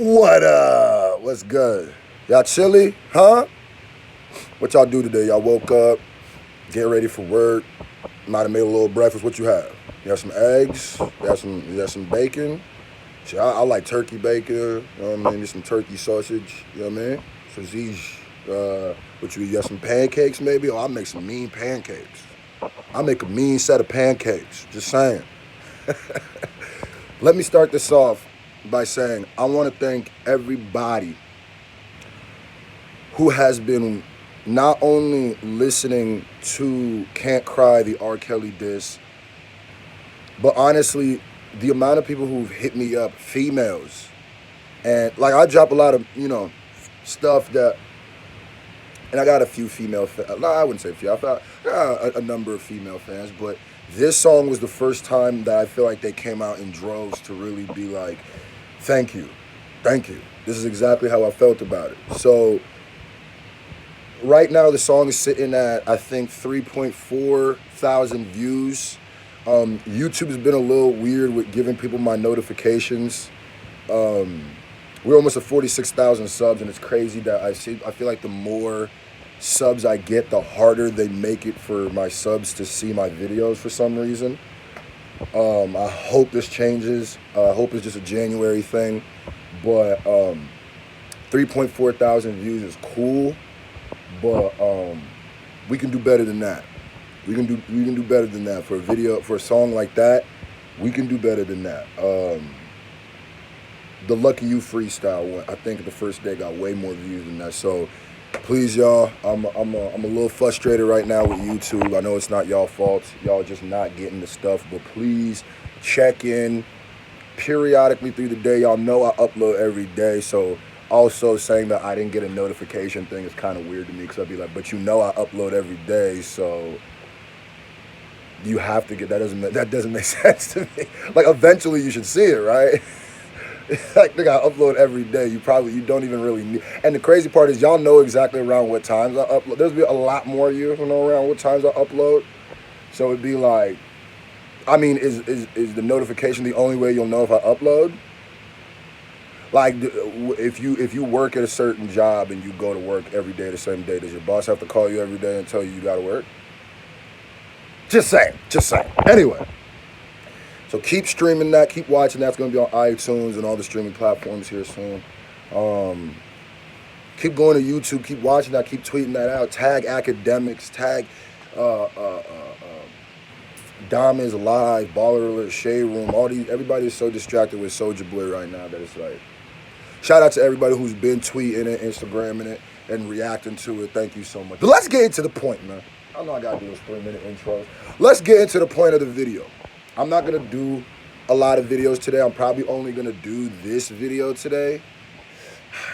What up? What's good? Y'all chilly? Huh? What y'all do today? Y'all woke up, get ready for work, might have made a little breakfast. What you have? You have some eggs? You have some bacon? See, I like turkey bacon, you know what I mean? Just some turkey sausage, you know what I mean? Sausage. What you have some pancakes maybe? Oh, I'll make some mean pancakes. I'll make a mean set of pancakes. Just saying. Let me start this off by saying I want to thank everybody who has been not only listening to Can't Cry, the R. Kelly diss, but honestly, the amount of people who've hit me up, females. And like I drop a lot of, stuff that, and I got a few female fans. No, I wouldn't say a few. I got a number of female fans, but this song was the first time that I feel like they came out in droves to really be like, thank you. Thank you. This is exactly how I felt about it. So right now the song is sitting at, I think, 3.4 thousand views. YouTube has been a little weird with giving people my notifications. We're almost at 46,000 subs, and it's crazy that I feel like the more subs I get, the harder they make it for my subs to see my videos for some reason. I hope this changes. I hope it's just a January thing. But 3.4 thousand views is cool, but we can do better than that. We can do better than that for a video, for a song like that. We can do better than that. The Lucky You freestyle, I think the first day got way more views than that. So please, y'all, I'm a little frustrated right now with YouTube. I know it's not y'all fault. Y'all just not getting the stuff, but please check in periodically through the day. Y'all know I upload every day, so also saying that I didn't get a notification thing is kind of weird to me, because I'd be like, but I upload every day, so you have to get that. Doesn't make sense to me. Like, eventually you should see it, right? Like, nigga, I upload every day. You don't even really need. And the crazy part is, y'all know exactly around what times I upload. There's be a lot more of you who know around what times I upload. So it'd be like, I mean, is the notification the only way you'll know if I upload? Like, if you work at a certain job and you go to work every day the same day, does your boss have to call you every day and tell you gotta work? Just saying. Anyway. So keep streaming that, keep watching that. It's going to be on iTunes and all the streaming platforms here soon. Keep going to YouTube, keep watching that, keep tweeting that out. Tag academics, tag Dom is Live, Baller Alert, Shade Room. Everybody is so distracted with Soulja Boy right now that it's like. Shout out to everybody who's been tweeting it, Instagramming it, and reacting to it. Thank you so much. But let's get into the point, man. I know I got to do those 3-minute intros. Let's get into the point of the video. I'm not going to do a lot of videos today. I'm probably only going to do this video today.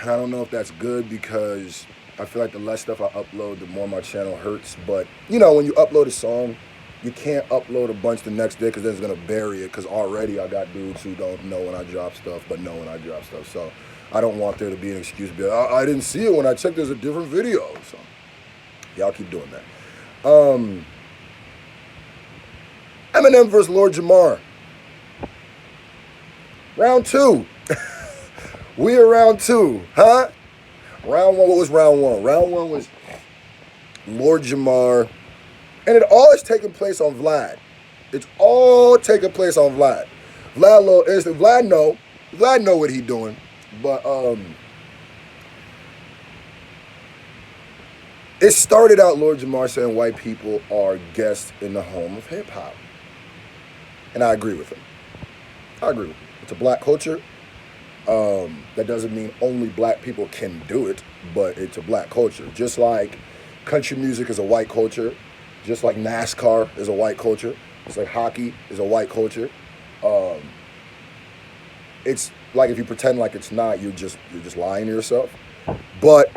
And I don't know if that's good, because I feel like the less stuff I upload, the more my channel hurts. But, when you upload a song, you can't upload a bunch the next day, because then it's going to bury it. Because already I got dudes who don't know when I drop stuff, but know when I drop stuff. So I don't want there to be an excuse to be like, I didn't see it when I checked there's a different video. So y'all keep doing that. Eminem versus Lord Jamar. Round 2. We are round 2, huh? Round 1, what was round 1? Round 1 was Lord Jamar. And it all is taking place on Vlad. It's all taking place on Vlad. Vlad, little instant. Vlad know what he doing. But it started out Lord Jamar saying white people are guests in the home of hip hop. And I agree with him. It's a black culture. That doesn't mean only black people can do it, but it's a black culture. Just like country music is a white culture, just like NASCAR is a white culture, just like hockey is a white culture. It's like, if you pretend like it's not, you're just lying to yourself. But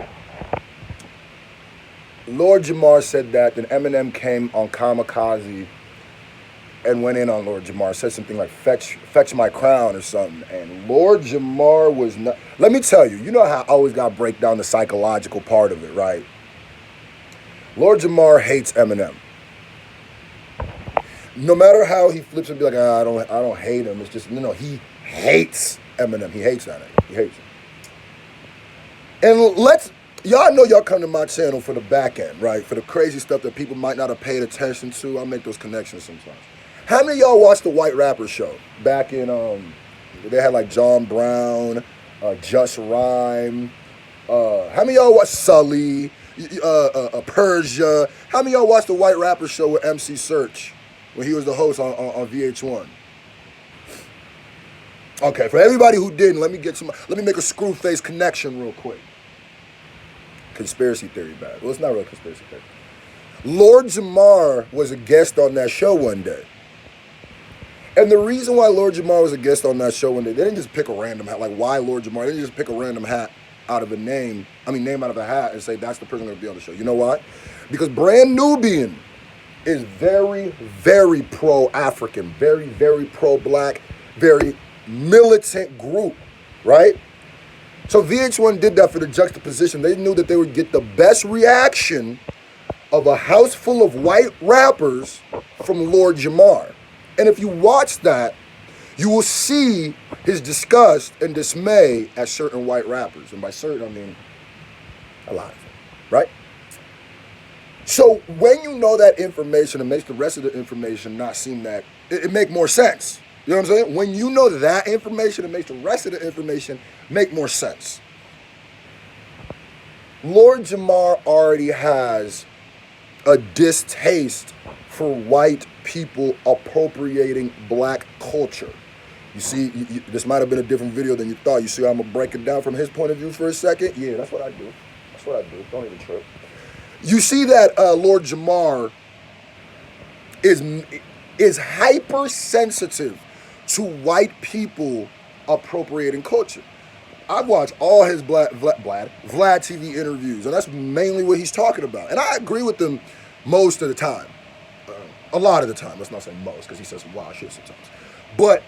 Lord Jamar said that, then Eminem came on Kamikaze and went in on Lord Jamar, said something like, fetch my crown or something. And Lord Jamar was not, let me tell you, you know how I always got to break down the psychological part of it, right? Lord Jamar hates Eminem. No matter how he flips and be like, I don't hate him. It's just, he hates Eminem. He hates that nigga. He hates him. And y'all know y'all come to my channel for the back end, right? For the crazy stuff that people might not have paid attention to. I make those connections sometimes. How many of y'all watched the White Rapper show back in, they had like John Brown, Just Rhyme. How many of y'all watched Sully, Persia? How many of y'all watched the White Rapper show with MC Search when he was the host on VH1? Okay, for everybody who didn't, let me make a screw face connection real quick. Conspiracy theory bad. Well, it's not really conspiracy theory. Lord Jamar was a guest on that show one day. And the reason why Lord Jamar was a guest on that show one day, they didn't just pick a random hat. Like, why Lord Jamar? They didn't just pick a random hat out of a name out of a hat and say that's the person going to be on the show. You know why? Because Brand Nubian is very, very pro-African, very, very pro-black, very militant group, right? So VH1 did that for the juxtaposition. They knew that they would get the best reaction of a house full of white rappers from Lord Jamar. And if you watch that, you will see his disgust and dismay at certain white rappers. And by certain, I mean a lot of them, right? So when you know that information, it makes the rest of the information not seem that, it make more sense. You know what I'm saying? When you know that information, it makes the rest of the information make more sense. Lord Jamar already has a distaste for white people appropriating black culture. You see, this might have been a different video than you thought. You see how I'm going to break it down from his point of view for a second? Yeah, that's what I do. That's what I do. Don't even trip. You see that Lord Jamar is hypersensitive to white people appropriating culture. I've watched all his Vlad TV interviews, and that's mainly what he's talking about. And I agree with him most of the time. A lot of the time. Let's not say most, because he says some wild shit sometimes. But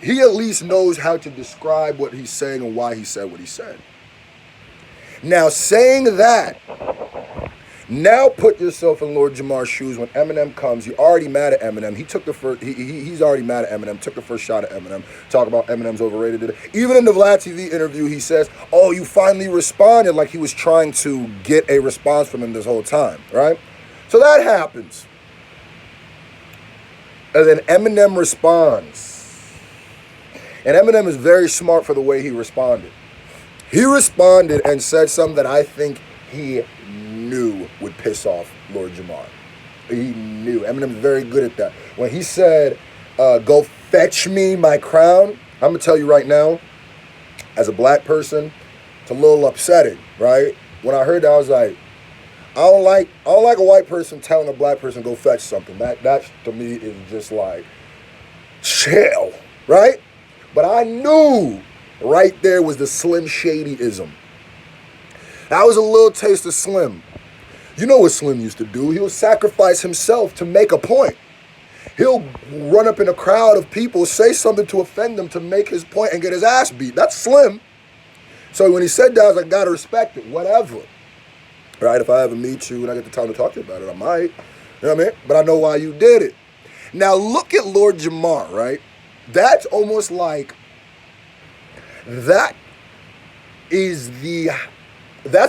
he at least knows how to describe what he's saying and why he said what he said. Now, saying that, now put yourself in Lord Jamar's shoes. When Eminem comes, you're already mad at Eminem. He's already mad at Eminem, took the first shot at Eminem, talk about Eminem's overrated. Even in the Vlad TV interview, he says, oh, you finally responded, like he was trying to get a response from him this whole time, right? So that happens. And then Eminem responds. And Eminem is very smart for the way he responded. He responded and said something that I think he knew would piss off Lord Jamar. He knew. Eminem's very good at that. When he said, go fetch me my crown, I'm going to tell you right now, as a black person, it's a little upsetting, right? When I heard that, I was like, I don't like a white person telling a black person go fetch something. That to me is just like, chill, right? But I knew right there was the Slim Shadyism. That was a little taste of Slim. You know what Slim used to do? He'll sacrifice himself to make a point. He'll run up in a crowd of people, say something to offend them to make his point and get his ass beat. That's Slim. So when he said that, I was like, gotta respect it, whatever. Right? If I ever meet you and I get the time to talk to you about it, I might. You know what I mean? But I know why you did it. Now look at Lord Jamar, right? That's almost like, that's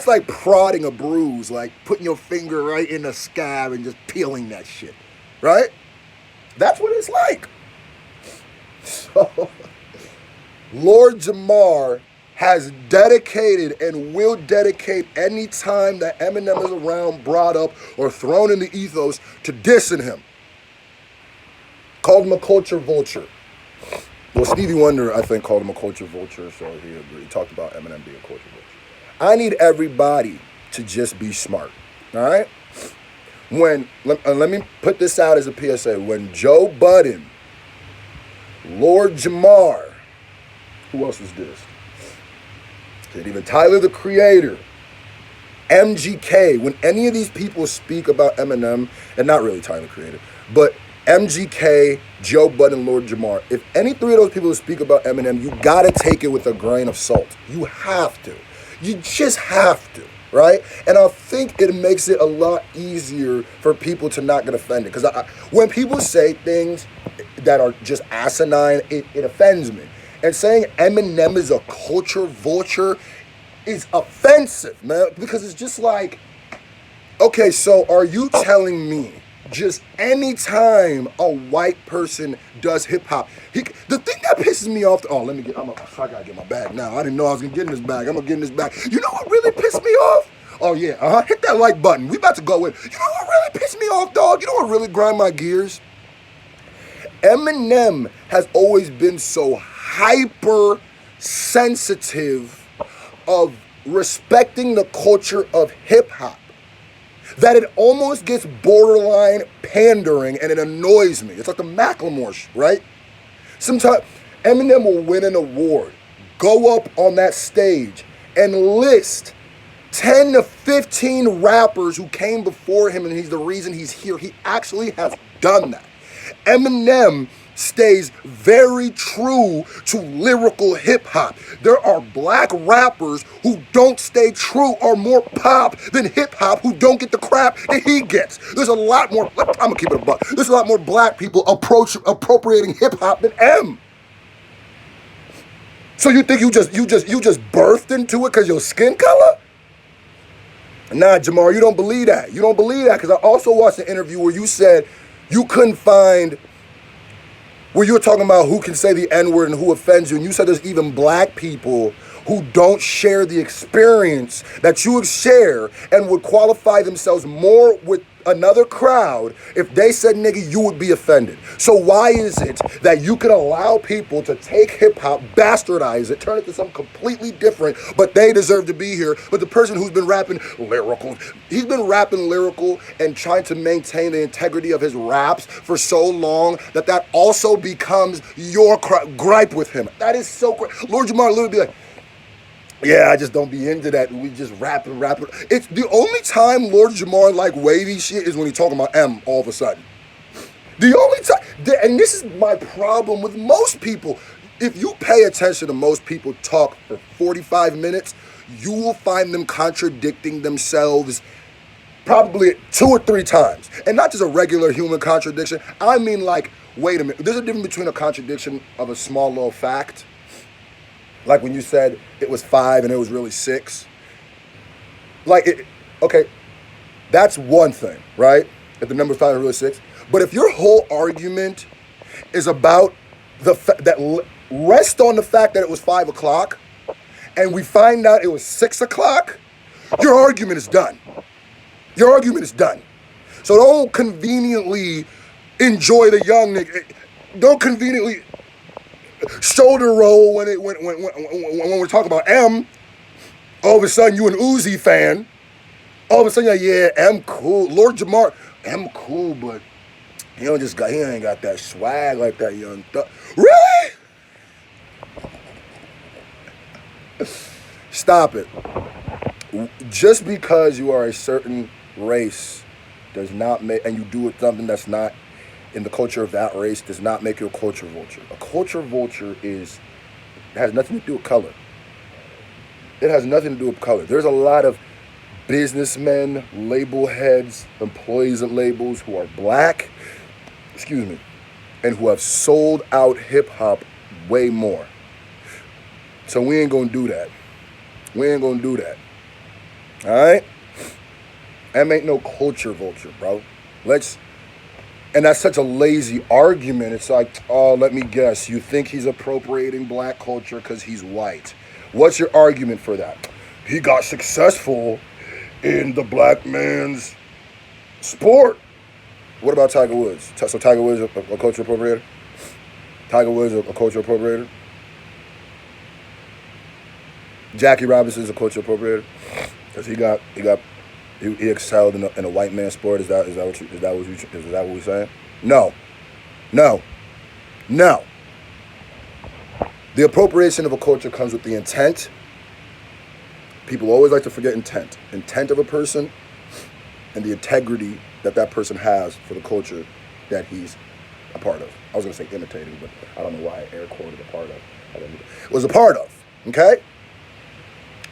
like prodding a bruise, like putting your finger right in the scab and just peeling that shit, right? That's what it's like. So, Lord Jamar has dedicated and will dedicate any time that Eminem is around, brought up, or thrown in the ethos to dissing him. Called him a culture vulture. Well, Stevie Wonder, I think, called him a culture vulture, so he agreed. He talked about Eminem being a culture vulture. I need everybody to just be smart, all right? Let me put this out as a PSA. When Joe Budden, Lord Jamar, who else was this? Even Tyler, the Creator, MGK, when any of these people speak about Eminem, and not really Tyler, the Creator, but MGK, Joe Budden, Lord Jamar, if any three of those people speak about Eminem, you gotta take it with a grain of salt. You have to. You just have to, right? And I think it makes it a lot easier for people to not get offended. Because when people say things that are just asinine, it offends me. And saying Eminem is a culture vulture, is offensive, man, because it's just like, okay, so are you telling me just anytime a white person does hip hop, the thing that pisses me off, I gotta get my bag now. I didn't know I was gonna get in this bag. I'm gonna get in this bag. You know what really pissed me off? Oh yeah, hit that like button. We about to go in. You know what really pissed me off, dog? You know what really grind my gears? Eminem has always been so hyper sensitive of respecting the culture of hip hop that it almost gets borderline pandering, and it annoys me. It's like the Macklemore shit, right? Sometimes Eminem will win an award, go up on that stage, and list 10 to 15 rappers who came before him, and he's the reason he's here. He actually has done that. Eminem stays very true to lyrical hip-hop. There are black rappers who don't stay true or more pop than hip-hop who don't get the crap that he gets. There's a lot more, I'm gonna keep it a buck. There's a lot more black people appropriating hip-hop than M. So you think you just birthed into it because your skin color? Nah, Jamar, you don't believe that. You don't believe that because I also watched an interview where you said you couldn't find, where you were talking about who can say the N-word and who offends you, and you said there's even black people who don't share the experience that you share and would qualify themselves more with another crowd. If they said nigga, you would be offended. So why is it that you can allow people to take hip-hop, bastardize it, turn it to something completely different, but they deserve to be here, but the person who's been rapping lyrical, he's been rapping lyrical and trying to maintain the integrity of his raps for so long that also becomes your gripe with him. That is so great. Lord Jamar literally be like, yeah, I just don't be into that. We just rapping. It's the only time Lord Jamar like wavy shit is when he talking about M all of a sudden. The only time, and this is my problem with most people. If you pay attention to most people talk for 45 minutes, you will find them contradicting themselves probably 2 or 3 times. And not just a regular human contradiction. I mean like, wait a minute. There's a difference between a contradiction of a small little fact, like when you said it was 5 and it was really 6. Okay, that's one thing, right? If the number 5 is really 6. But if your whole argument is about rest on the fact that it was 5 o'clock and we find out it was 6 o'clock, your argument is done. Your argument is done. So don't conveniently enjoy the young nigga. Don't conveniently shoulder roll when we're talking about M. All of a sudden you an Uzi fan. All of a sudden you're like, yeah, M cool. Lord Jamar, M cool, but he ain't got that swag like that young thug. Really? Stop it. Just because you are a certain race does not make, and you do something that's not in the culture of that race, does not make you a culture vulture. A culture vulture has nothing to do with color. It has nothing to do with color. There's a lot of businessmen, label heads, employees of labels who are black, and who have sold out hip hop way more. So we ain't gonna do that. We ain't gonna do that. All right? That ain't no culture vulture, bro. And that's such a lazy argument. It's like, oh, let me guess. You think he's appropriating black culture because he's white. What's your argument for that? He got successful in the black man's sport. What about Tiger Woods? So Tiger Woods a culture appropriator? Tiger Woods a culture appropriator? Jackie Robinson's a culture appropriator? Because he excelled in a white man's sport. Is that what we're saying? No. The appropriation of a culture comes with the intent. People always like to forget intent. Intent of a person and the integrity that person has for the culture that he's a part of. I was going to say imitating, but I don't know why I air quoted a part of. It was a part of, okay?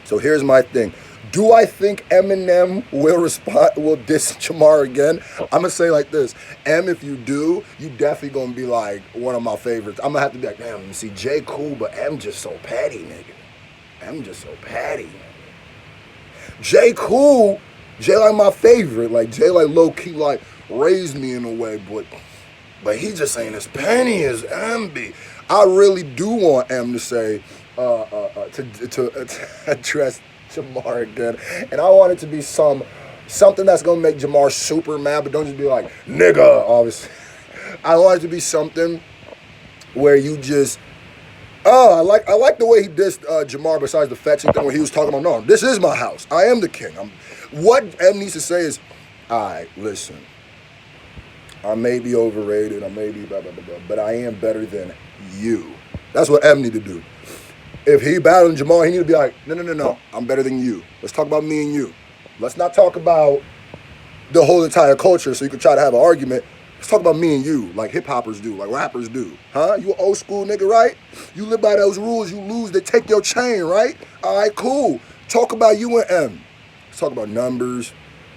So here's my thing. Do I think Eminem will diss Jamar again? I'm going to say like this. If you do, you definitely going to be like one of my favorites. I'm going to have to be like, damn, see, J cool, but M just so petty, nigga. M just so petty. J cool. J like my favorite. Like J like low key like raised me in a way, but he just ain't as penny as MB. I really do want M to say to address Jamar again, and I want it to be something that's gonna make Jamar super mad, but don't just be like nigga. Obviously, I want it to be something where you just. Oh, I like the way he dissed Jamar. Besides the fetching thing, where he was talking about, no, this is my house. I am the king. What M needs to say is, all right, listen. I may be overrated. I may be blah blah blah, blah, but I am better than you. That's what M need to do. If he battling Jamar, he need to be like, no. I'm better than you. Let's talk about me and you. Let's not talk about the whole entire culture so you can try to have an argument. Let's talk about me and you, like hip-hoppers do, like rappers do. Huh? You an old school nigga, right? You live by those rules, you lose, they take your chain, right? All right, cool. Talk about you and M. Let's talk about numbers.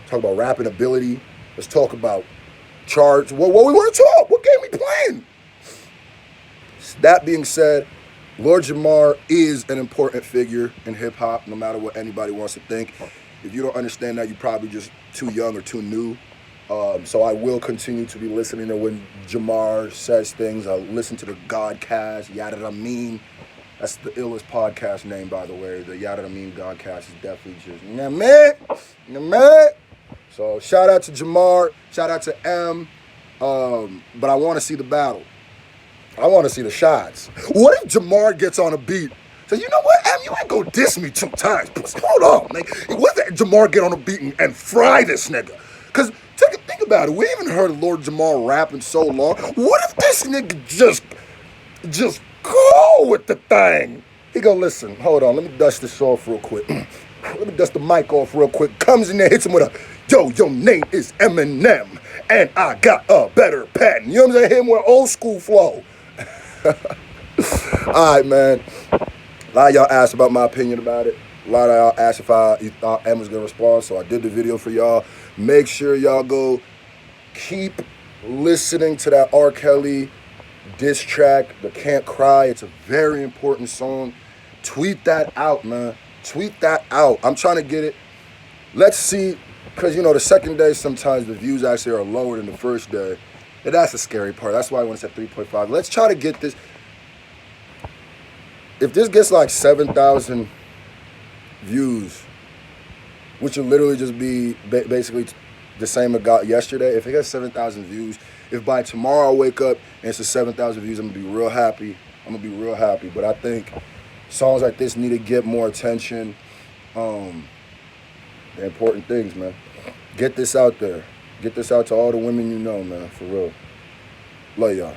Talk about rapping ability. Let's talk about charts. What we want to talk? What game we playing? That being said, Lord Jamar is an important figure in hip-hop, no matter what anybody wants to think. If you don't understand that, you're probably just too young or too new. So I will continue to be listening to when Jamar says things. I'll listen to the Godcast, Yada I Mean. That's the illest podcast name, by the way. The Yada I Mean Godcast is definitely just, man. So shout out to Jamar, shout out to M. But I want to see the battle. I want to see the shots. What if Jamar gets on a beat? So you know what, M, you ain't gonna diss me 2 times. Hold on, man. What if Jamar get on a beat and fry this nigga? Because think about it. We haven't heard Lord Jamar rap in so long. What if this nigga just go with the thing? He go, listen, hold on. Let me dust this off real quick. Let me dust the mic off real quick. Comes in there, hits him with a, yo, your name is Eminem, and I got a better patent. You know what I'm saying? Hit him with old school flow. All right, man. A lot of y'all asked about my opinion about it. A lot of y'all asked if you thought M was going to respond, so I did the video for y'all. Make sure y'all go keep listening to that R. Kelly diss track, the Can't Cry. It's a very important song. Tweet that out, man. Tweet that out. I'm trying to get it. Let's see, because, you know, the second day, sometimes the views actually are lower than the first day. And that's the scary part. That's why I want to set 3.5. Let's try to get this. If this gets like 7,000 views, which will literally just be basically the same as got yesterday. If it gets 7,000 views, if by tomorrow I wake up and it's a 7,000 views, I'm going to be real happy. But I think songs like this need to get more attention. They're important things, man. Get this out there. Get this out to all the women you know, man, for real. Love y'all.